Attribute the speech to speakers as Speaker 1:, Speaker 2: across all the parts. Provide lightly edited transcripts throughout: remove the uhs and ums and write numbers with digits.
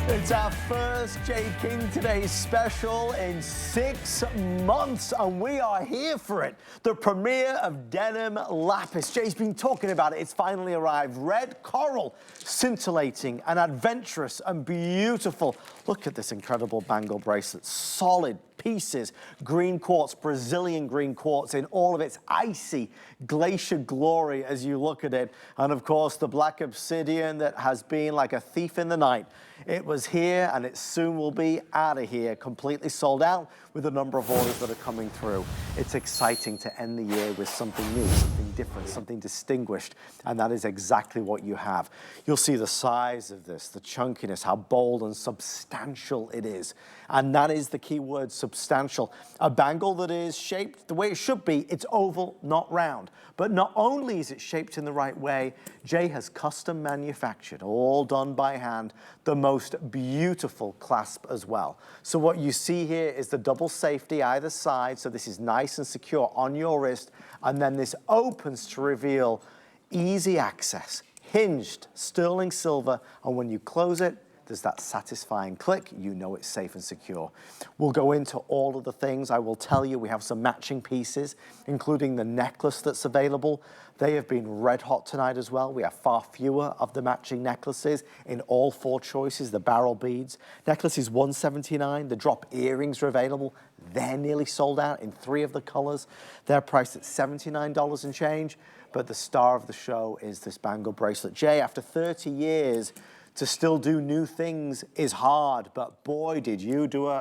Speaker 1: It's our first Jay King Today special in 6 months, and we are here for it. The premiere of Denim Lapis. Jay's been talking about it. It's finally arrived. Red coral, scintillating and adventurous and beautiful. Look at this incredible bangle bracelet. Solid pieces, green quartz, Brazilian green quartz in all of its icy glacier glory as you look at it. And of course, the black obsidian that has been like a thief in the night. It was here and it soon will be out of here, completely sold out with a number of orders that are coming through. It's exciting to end the year with something new, something different, something distinguished, and that is exactly what you have. You'll see the size of this, the chunkiness, how bold and substantial it is. And that is the key word, substantial. A bangle that is shaped the way it should be. It's oval, not round. But not only is it shaped in the right way, Jay has custom manufactured, all done by hand, the most beautiful clasp as well. So what you see here is the double safety either side, so this is nice and secure on your wrist, and then this opens to reveal easy access, hinged, sterling silver, and when you close it, there's that satisfying click. You know it's safe and secure. We'll go into all of the things. I will tell you we have some matching pieces, including the necklace that's available. They have been red hot tonight as well. We have far fewer of the matching necklaces in all 4 choices, the barrel beads. Necklace is $179. The drop earrings are available. They're nearly sold out in 3 of the colors. They're priced at $79 and change. But the star of the show is this bangle bracelet. Jay, after 30 years, to still do new things is hard, but boy, did you do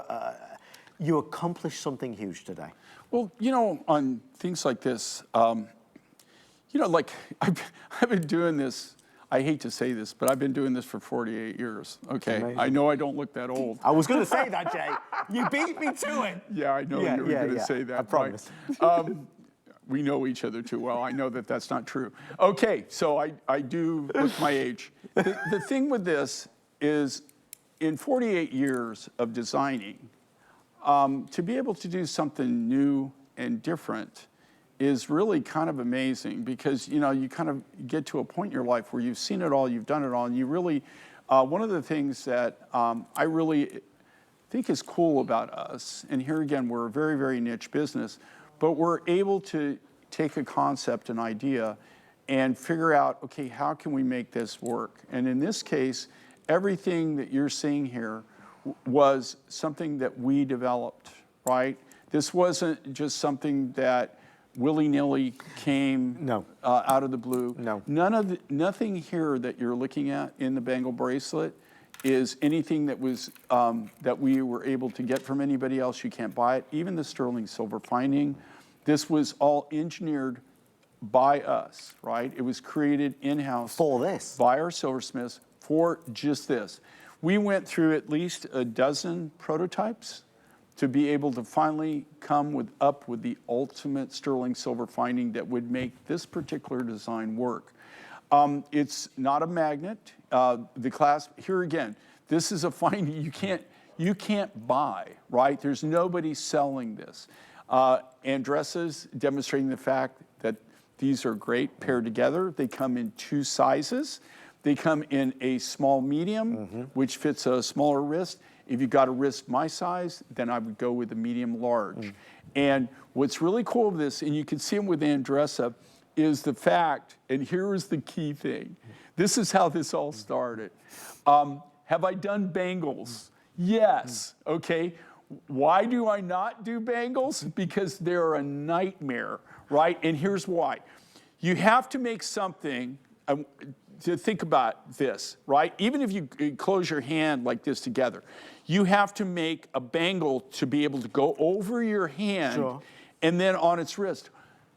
Speaker 1: you accomplish something huge today.
Speaker 2: Well, you know, on things like this, you know, like I've been doing this, I hate to say this, but I've been doing this for 48 years, okay?
Speaker 1: Amazing.
Speaker 2: I know I don't look that old.
Speaker 1: I was gonna say that, Jay. You beat me to it.
Speaker 2: Yeah, I know you were gonna say that.
Speaker 1: I promise.
Speaker 2: Right? We know each other too well. I know that that's not true. Okay, so I do look my age. The thing with this is, in 48 years of designing, to be able to do something new and different is really kind of amazing, because you know, you kind of get to a point in your life where you've seen it all, you've done it all, and you really, one of the things that I really think is cool about us, and here again, we're a very, very niche business, but we're able to take a concept, an idea, and figure out, okay, how can we make this work? And in this case, everything that you're seeing here was something that we developed, right? This wasn't just something that willy-nilly came out of the blue.
Speaker 1: No.
Speaker 2: Nothing here that you're looking at in the bangle bracelet is anything that was that we were able to get from anybody else. You can't buy it. Even the sterling silver finding, this was all engineered by us, right? It was created in-house
Speaker 1: for this,
Speaker 2: by our silversmiths for just this. We went through at least a dozen prototypes to be able to finally come up with the ultimate sterling silver finding that would make this particular design work. It's not a magnet. The clasp, here again, this is a finding you can't buy, right? There's nobody selling this. Andressa's demonstrating the fact that these are great paired together. They come in 2 sizes. They come in a small medium, which fits a smaller wrist. If you got a wrist my size, then I would go with the medium large. And what's really cool of this, and you can see them with Andressa, is the fact, and here is the key thing. This is how this all started. Have I done bangles? Yes, okay. Why do I not do bangles? Because they're a nightmare, right? And here's why. You have to make something, to think about this, right? Even if you close your hand like this together, you have to make a bangle to be able to go over your hand and then on its wrist.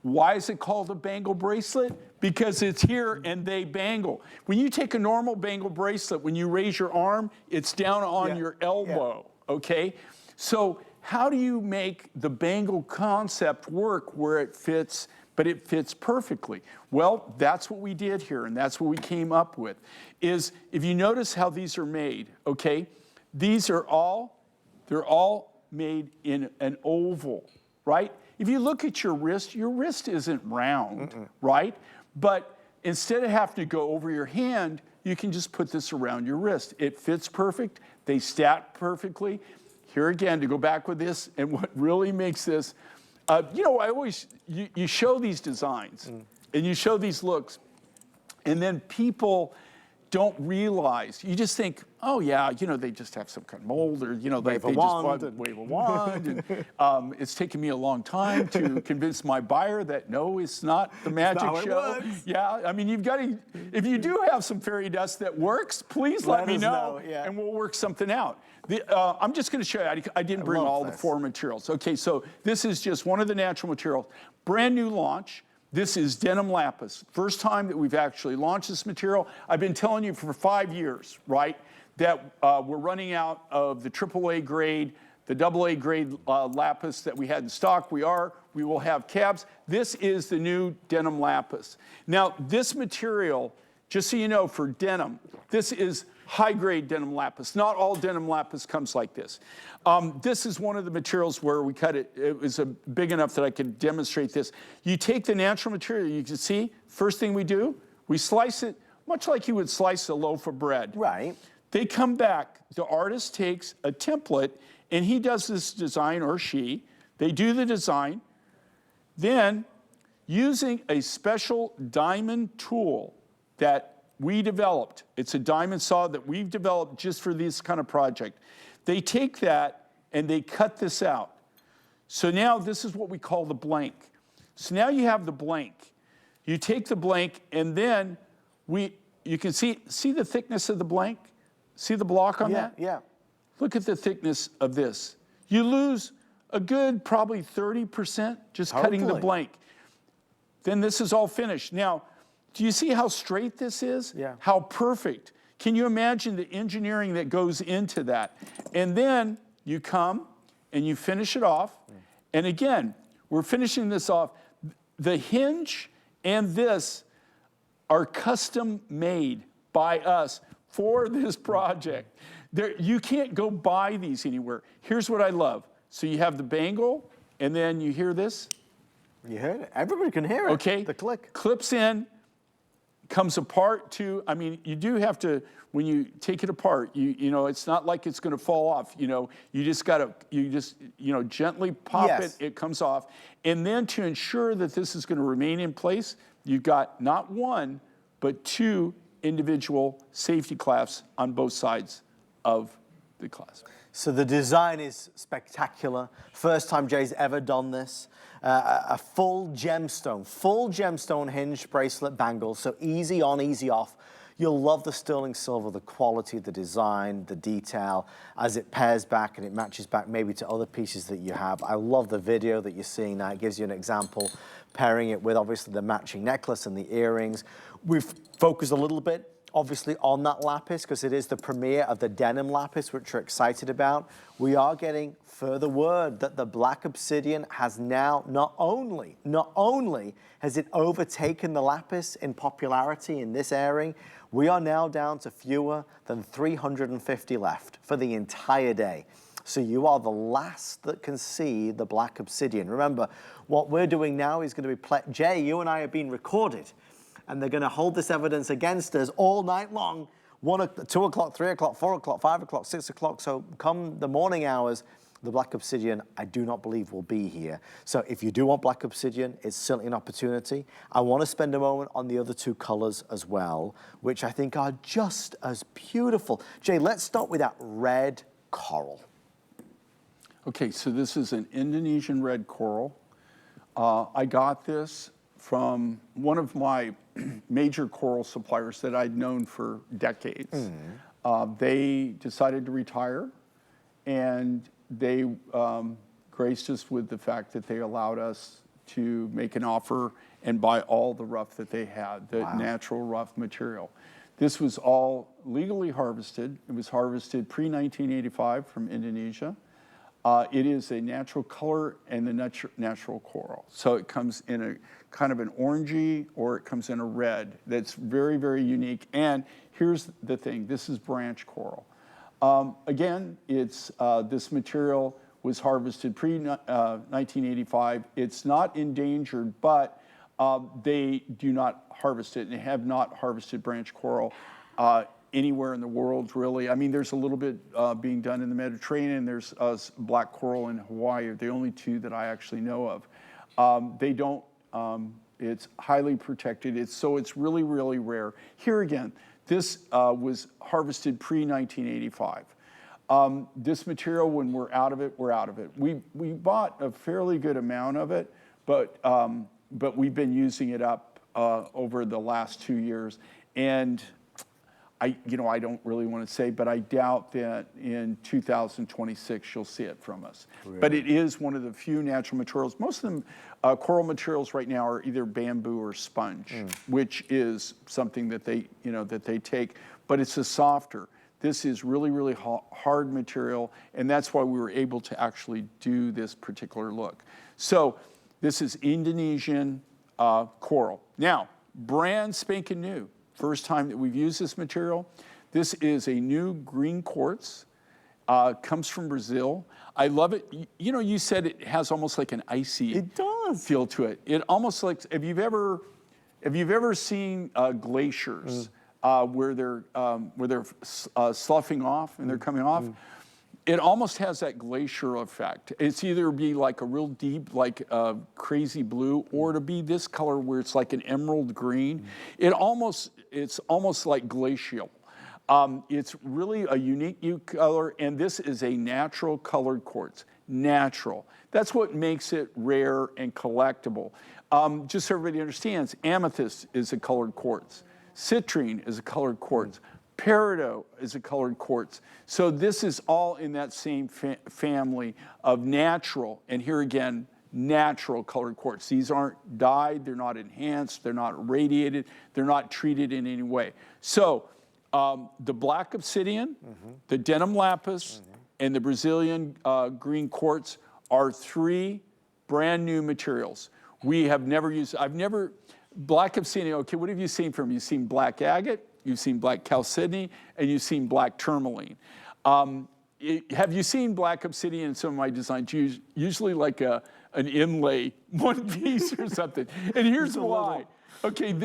Speaker 2: Why is it called a bangle bracelet? Because it's here and they bangle. When you take a normal bangle bracelet, when you raise your arm, it's down on your elbow, okay? So how do you make the bangle concept work where it fits, but it fits perfectly? Well, that's what we did here, and that's what we came up with, is if you notice how these are made, okay? These are they're all made in an oval, right? If you look at your wrist isn't round, right? But instead of having to go over your hand, you can just put this around your wrist. It fits perfect. They stack perfectly. Here again, to go back with this, and what really makes this, you know, you show these designs and you show these looks, and then people don't realize, you just think, oh yeah, you know, they just have some kind of mold, or, you know, they just wave a wand. And, it's taken me a long time to convince my buyer that no, it's not the magic show. Yeah, I mean, you've got to, if you do have some fairy dust that works, please let me know, and we'll work something out. I'm just going to show you, I didn't bring all the 4 materials. Okay, so this is just one of the natural materials. Brand new launch. This is Denim Lapis. First time that we've actually launched this material. I've been telling you for 5 years, right, that we're running out of the AAA grade, the AA grade lapis that we had in stock. We will have cabs. This is the new Denim Lapis. Now, this material, just so you know, for denim, this is high-grade denim lapis. Not all denim lapis comes like this. This is one of the materials where we cut it. It was big enough that I could demonstrate this. You take the natural material, you can see, first thing we do, we slice it much like you would slice a loaf of bread. Right. They come back, the artist takes a template, and he does this design, or she. They do the design. Then, using a special diamond tool that we developed, it's a diamond saw that we've developed just for this kind of project. They take that and they cut this out. So now this is what we call the blank. So now you have the blank. You take the blank, and then you can see the thickness of the blank? See the block on that? Yeah. Look at the thickness of this. You lose a good probably 30% just cutting the blank. Then this is all finished. Now, do you see how straight this is? Yeah. How perfect. Can you imagine the engineering that goes into that? And then you come and you finish it off. And again, we're finishing this off. The hinge and this are custom made by us for this project. You can't go buy these anywhere. Here's what I love. So you have the bangle, and then you hear this. You heard it. Everybody can hear it. Okay. The click. Clips in. Comes apart too. I mean, you do have to, when you take it apart, you know, it's not like it's going to fall off. You know, you just got to, you know, gently pop it, it comes off. And then to ensure that this is going to remain in place, you've got not 1, but 2 individual safety clasps on both sides of the clasp. So the design is spectacular. First time Jay's ever done this. A full gemstone hinged bracelet bangle, so easy on, easy off. You'll love the sterling silver, the quality, the design, the detail, as it pairs back and it matches back maybe to other pieces that you have. I love the video that you're seeing now. It gives you an example, pairing it with obviously the matching necklace and the earrings. We've focused a little bit obviously on that lapis because it is the premiere of the denim lapis, which we're excited about. We are getting further word that the black obsidian has now not only has it overtaken the lapis in popularity in this airing, we are now down to fewer than 350 left for the entire day. So you are the last that can see the black obsidian. Remember, what we're doing now is going to be, Jay, you and I are being recorded, and they're going to hold this evidence against us all night long, 2 o'clock, 3 o'clock, 4 o'clock, 5 o'clock, 6 o'clock. So come the morning hours, the black obsidian, I do not believe will be here. So if you do want black obsidian, it's certainly an opportunity. I want to spend a moment on the other 2 colors as well, which I think are just as beautiful. Jay, let's start with that red coral. Okay, so this is an Indonesian red coral. I got this from one of my major coral suppliers that I'd known for decades. They decided to retire, and they graced us with the fact that they allowed us to make an offer and buy all the rough that they had, the natural rough material. This was all legally harvested. It was harvested pre-1985 from Indonesia. It is a natural color and the natural coral. So it comes in a kind of an orangey, or it comes in a red. That's very, very unique. And here's the thing, this is branch coral. Again, it's this material was harvested pre-1985. It's not endangered, but they do not harvest it, and they have not harvested branch coral. anywhere in the world, really. I mean, there's a little bit being done in the Mediterranean. There's black coral in Hawaii, are the only two that I actually know of. They don't, it's highly protected. So it's really, really rare. Here again, this was harvested pre-1985. This material, when we're out of it, we're out of it. We bought a fairly good amount of it, but we've been using it up over the last 2 years. And I don't really want to say, but I doubt that in 2026 you'll see it from us. Really? But it is one of the few natural materials. Most of them, coral materials right now are either bamboo or sponge, which is something that they take, but it's a softer. This is really, really hard material, and that's why we were able to actually do this particular look. So this is Indonesian coral. Now, brand spanking new. First time that we've used this material. This is a new green quartz, comes from Brazil. I love it. You said it has almost like an icy feel to it. It almost like, if you've ever seen glaciers where they're sloughing off and they're coming off, it almost has that glacier effect. It's either be like a real deep, like crazy blue, or to be this color where it's like an emerald green. It's almost like glacial. It's really a unique color, and this is a natural colored quartz. Natural. That's what makes it rare and collectible. Just so everybody understands, amethyst is a colored quartz. Citrine is a colored quartz. Peridot is a colored quartz. So this is all in that same family of natural, and here again, natural colored quartz. These aren't dyed, they're not enhanced, they're not radiated, they're not treated in any way. So the black obsidian, the denim lapis, and the Brazilian green quartz are 3 brand new materials. We have never used, black obsidian, okay, what have you seen from? You've seen black agate, you've seen black chalcedony, and you've seen black tourmaline. Have you seen black obsidian in some of my designs? Usually like an inlay, one piece or something. And here's why. Okay,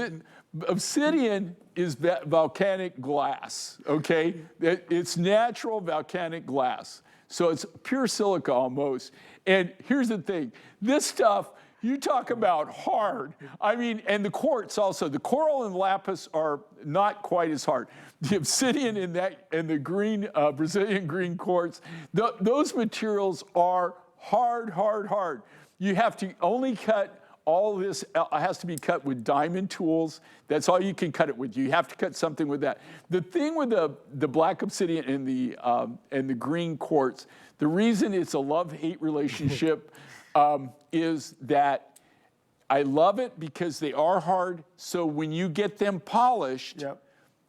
Speaker 2: obsidian is volcanic glass, okay? It's natural volcanic glass. So it's pure silica almost. And here's the thing, this stuff, you talk about hard. I mean, and the quartz also. The coral and lapis are not quite as hard. The obsidian and the green, Brazilian green quartz, those materials are hard. You have to only cut all this, has to be cut with diamond tools. That's all you can cut it with. You have to cut something with that. The thing with the black obsidian and the green quartz, the reason it's a love-hate relationship is that I love it because they are hard. So when you get them polished,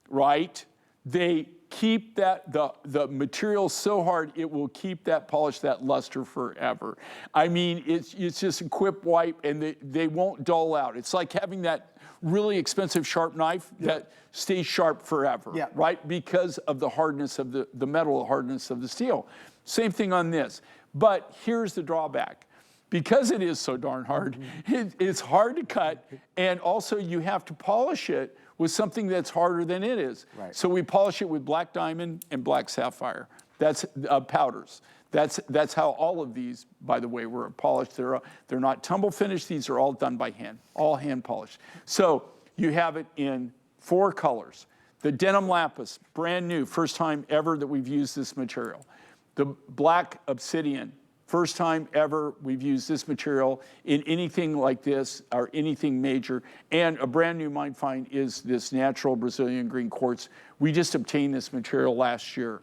Speaker 2: right, they keep the material so hard, it will keep that polish, that luster forever. I mean, it's just a quick wipe and they won't dull out. It's like having that really expensive sharp knife that stays sharp forever, right? Because of the hardness of the metal, the hardness of the steel. Same thing on this. But here's the drawback. Because it is so darn hard, it's hard to cut, and also you have to polish it with something that's harder than it is. Right. So we polish it with black diamond and black sapphire. That's powders. That's how all of these, by the way, were polished. They're not tumble finished. These are all done by hand, all hand polished. So you have it in 4 colors. The denim lapis, brand new, first time ever that we've used this material. The black obsidian, first time ever we've used this material in anything like this or anything major. And a brand new mine find is this natural Brazilian green quartz. We just obtained this material last year.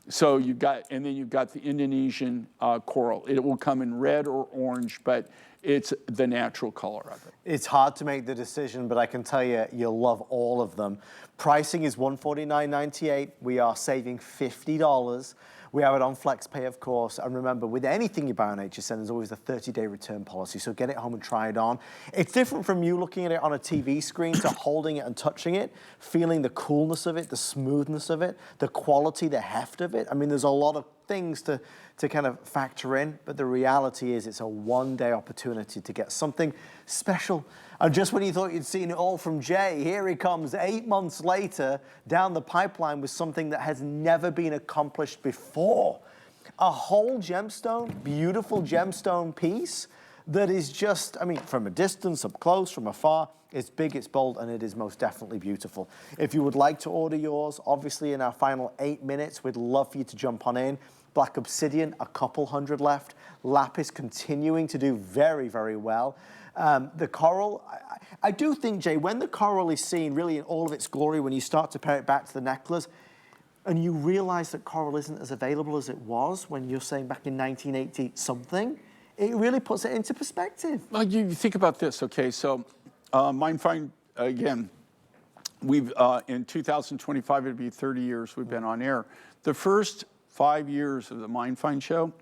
Speaker 2: So and then you've got the Indonesian coral. It will come in red or orange, but it's the natural color of it.
Speaker 1: It's hard to make the decision, but I can tell you, you'll love all of them. Pricing is $149.98. We are saving $50. We have it on FlexPay, of course. And remember, with anything you buy on HSN, there's always a 30-day return policy. So get it home and try it on. It's different from you looking at it on a TV screen to holding it and touching it, feeling the coolness of it, the smoothness of it, the quality, the heft of it. I mean, there's a lot of things to kind of factor in, but the reality is it's a one-day opportunity to get something special. And just when you thought you'd seen it all from Jay, here he comes 8 months later down the pipeline with something that has never been accomplished before. A whole gemstone, beautiful gemstone piece that is just, I mean, from a distance, up close, from afar, it's big, it's bold, and it is most definitely beautiful. If you would like to order yours, obviously in our final 8 minutes, we'd love for you to jump on in. Black Obsidian, a couple hundred left. Lapis continuing to do very, very well. The coral, I do think, Jay, when the coral is seen really in all of its glory, when you start to pair it back to the necklace, and you realize that coral isn't as available as it was when you're saying back in 1980 something, it really puts it into perspective.
Speaker 2: Well, you think about this, okay? So, Mindfind, again, we've, in 2025, it'd be 30 years we've been on air. The first 5 years of the Mindfind show,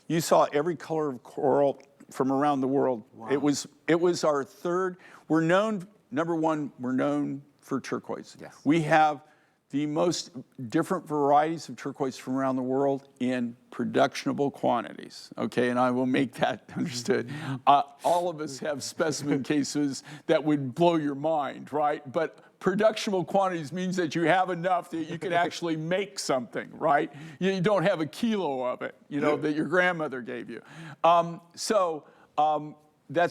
Speaker 2: you saw every color of coral from around the world. Wow. It was our third. We're known, number one, we're known for turquoise.
Speaker 1: Yes.
Speaker 2: We have the most different varieties of turquoise from around the world in productionable quantities, okay? And I will make that understood. All of us have specimen cases that would blow your mind, right? But productionable quantities means that you have enough that you can actually make something, right? You don't have a kilo of it, you know, that your grandmother gave you. That's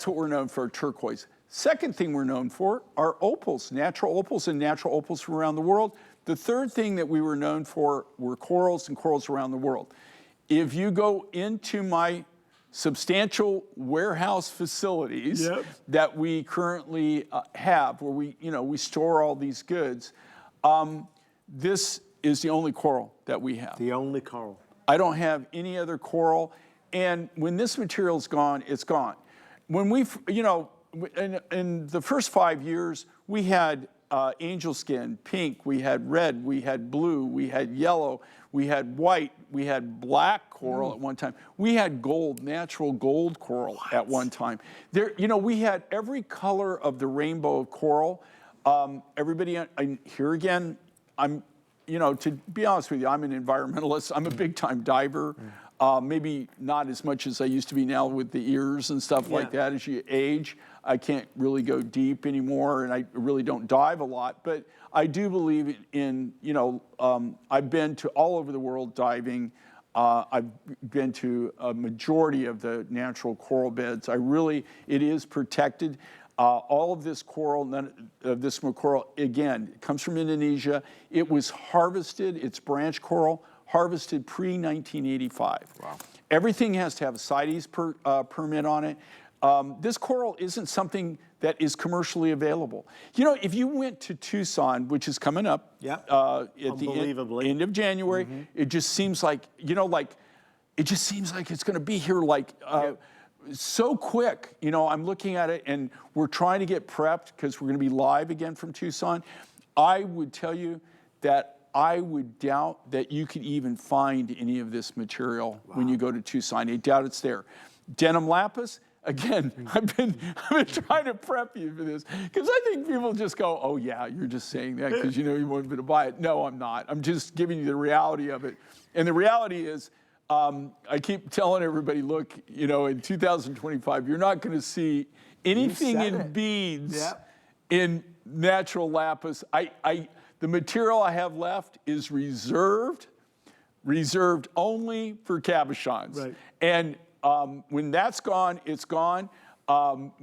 Speaker 2: what we're known for, turquoise. Second thing we're known for are opals, natural opals and natural opals from around the world. The third thing that we were known for were corals and corals around the world. If you go into my substantial warehouse facilities that we currently have, where we store all these goods, this is the only coral that we have.
Speaker 1: The only coral.
Speaker 2: I don't have any other coral. And when this material's gone, it's gone. When we've, in the first 5 years, we had angel skin, pink, we had red, we had blue, we had yellow, we had white, we had black coral at one time. We had gold, natural gold coral at one time. There, we had every color of the rainbow of coral. Everybody, here again, to be honest with you, I'm an environmentalist. I'm a big time diver. Maybe not as much as I used to be now with the ears and stuff like that. As you age, I can't really go deep anymore, and I really don't dive a lot. But I do believe in, I've been to all over the world diving. I've been to a majority of the natural coral beds. It is protected. All of this coral, none of this coral, again, it comes from Indonesia. It was harvested, it's branch coral, harvested pre-1985. Wow. Everything has to have a CITES permit on it. This coral isn't something that is commercially available. If you went to Tucson, which is coming up at the end of January, it just seems like, it just seems like it's gonna be here so quick. I'm looking at it and we're trying to get prepped because we're gonna be live again from Tucson. I would tell you that I would doubt that you could even find any of this material when you go to Tucson. I doubt it's there. Denim Lapis, again, I've been trying to prep you for this because I think people just go, oh yeah, you're just saying that because you want me to buy it. No, I'm not. I'm just giving you the reality of it. And the reality is, I keep telling everybody, look, in 2025, you're not going to see anything in beads in natural lapis. The material I have left is reserved only for cabochons. Right. And when that's gone, it's gone. But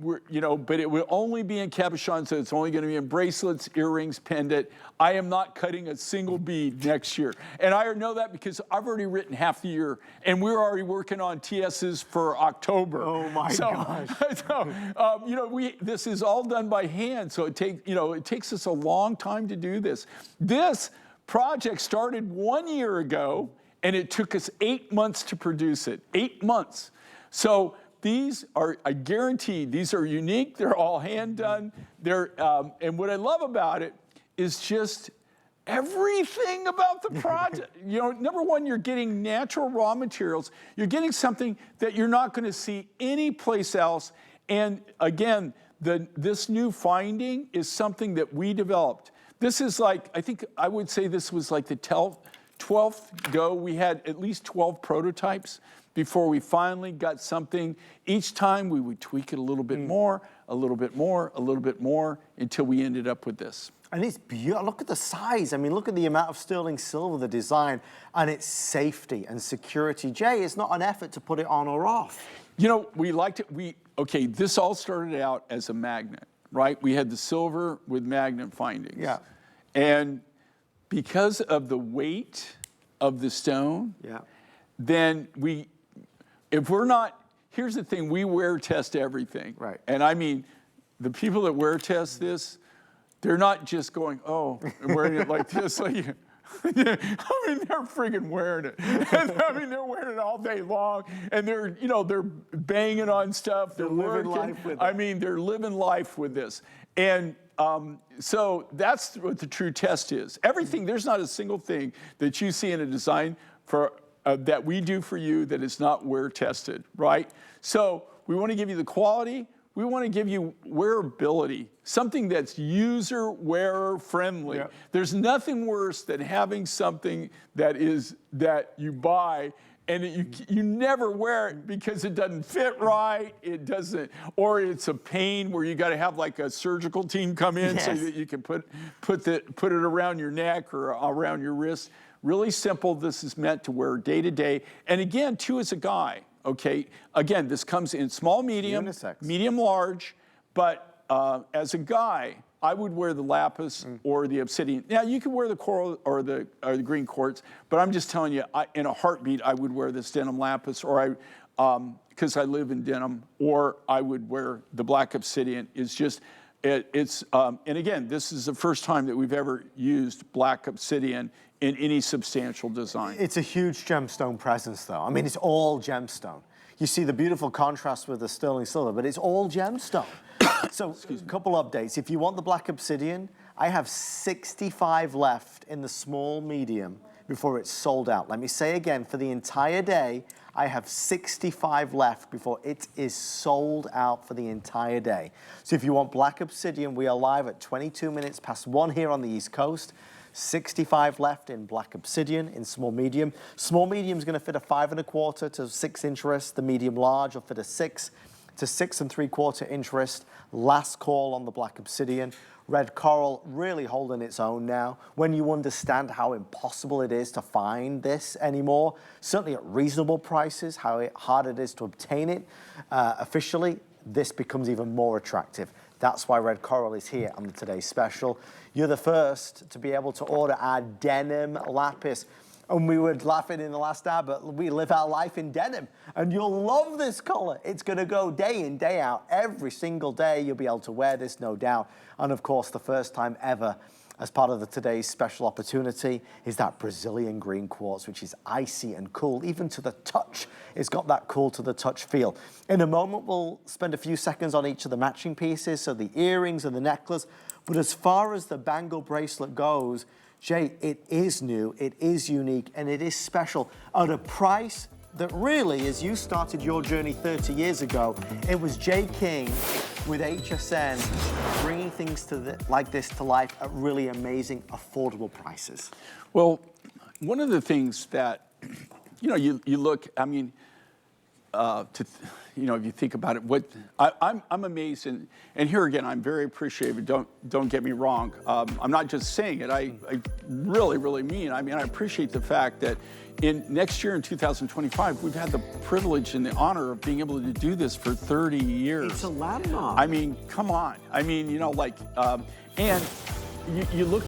Speaker 2: it will only be in cabochons, so it's only going to be in bracelets, earrings, pendant. I am not cutting a single bead next year. And I know that because I've already written half the year, and we're already working on TSs for October.
Speaker 1: Oh my gosh.
Speaker 2: This is all done by hand, so it takes us a long time to do this. This project started 1 year ago, and it took us 8 months to produce it. 8 months. So these are, I guarantee, these are unique. They're all hand done. And what I love about it is just everything about the project. Number one, you're getting natural raw materials. You're getting something that you're not going to see anyplace else. And again, this new finding is something that we developed. This is like, I think I would say this was like the 12th go, we had at least 12 prototypes before we finally got something. Each time we would tweak it a little bit more, a little bit more, a little bit more, until we ended up with this.
Speaker 1: And it's beautiful. Look at the size. I mean, look at the amount of sterling silver, the design, and its safety and security. Jay, it's not an effort to put it on or off.
Speaker 2: You know, we liked it. Okay, this all started out as a magnet, right? We had the silver with magnet findings.
Speaker 1: Yeah.
Speaker 2: And because of the weight of the stone, then if we're not, here's the thing, we wear test everything.
Speaker 1: Right.
Speaker 2: And I mean, the people that wear test this, they're not just going, oh, and wearing it like this. Like, I mean, they're friggin' wearing it. And, I mean, they're wearing it all day long, and they're, you know, they're banging on stuff. They're
Speaker 1: living
Speaker 2: working.
Speaker 1: life with it.
Speaker 2: I mean, they're living life with this. And so that's what the true test is. Everything, there's not a single thing that you see in a design for that we do for you that is not wear tested, right? So we want to give you the quality. We want to give you wearability, something that's user wearer friendly.
Speaker 1: Yeah.
Speaker 2: There's nothing worse than having something that you buy and you never wear it because it doesn't fit right, it doesn't, or it's a pain where you got to have like a surgical team come in so that you can put it around your neck or around your wrist. Really simple. This is meant to wear day to day. And again, too, as a guy, okay, again, this comes in small, medium,
Speaker 1: unisex,
Speaker 2: medium, large, but as a guy, I would wear the lapis or the obsidian. Now, you can wear the coral or the green quartz, but I'm just telling you, in a heartbeat, I would wear this denim lapis, or because I live in denim, or I would wear the black obsidian. It's just, and again, this is the first time that we've ever used black obsidian in any substantial design.
Speaker 1: It's a huge gemstone presence, though. I mean, it's all gemstone. You see the beautiful contrast with the sterling silver, but it's all gemstone. So, a couple updates. If you want the black obsidian, I have 65 left in the small medium before it's sold out. Let me say again, for the entire day, I have 65 left before it is sold out for the entire day. So if you want black obsidian, we are live at 22 minutes past 1 here on the East Coast. 65 left in black obsidian in small medium. Small medium is going to fit a 5 1/4 to 6 inch wrist. The medium large will fit a 6 to 6 3/4 inch wrist. Last call on the black obsidian. Red coral really holding its own now. When you understand how impossible it is to find this anymore, certainly at reasonable prices, how hard it is to obtain it officially, this becomes even more attractive. That's why red coral is here on the today's special. You're the first to be able to order our denim lapis. And we were laughing in the last hour, but we live our life in denim. And you'll love this color. It's gonna go day in, day out. Every single day you'll be able to wear this, no doubt. And of course, the first time ever as part of today's special opportunity is that Brazilian green quartz, which is icy and cool, even to the touch. It's got that cool to the touch feel. In a moment, we'll spend a few seconds on each of the matching pieces, so the earrings and the necklace. But as far as the bangle bracelet goes, Jay, it is new, it is unique, and it is special at a price that really, as you started your journey 30 years ago, it was Jay King with HSN bringing things like this to life at really amazing, affordable prices.
Speaker 2: Well, one of the things that, you know, you look, I mean, you know, if you think about it, I'm amazed, and here again, I'm very appreciative. Don't get me wrong. I'm not just saying it. I really, really mean. I mean, I appreciate the fact that next year in 2025, we've had the privilege and the honor of being able to do this for 30 years.
Speaker 1: It's a landmark.
Speaker 2: I mean, come on. I mean, you know, like, and you look.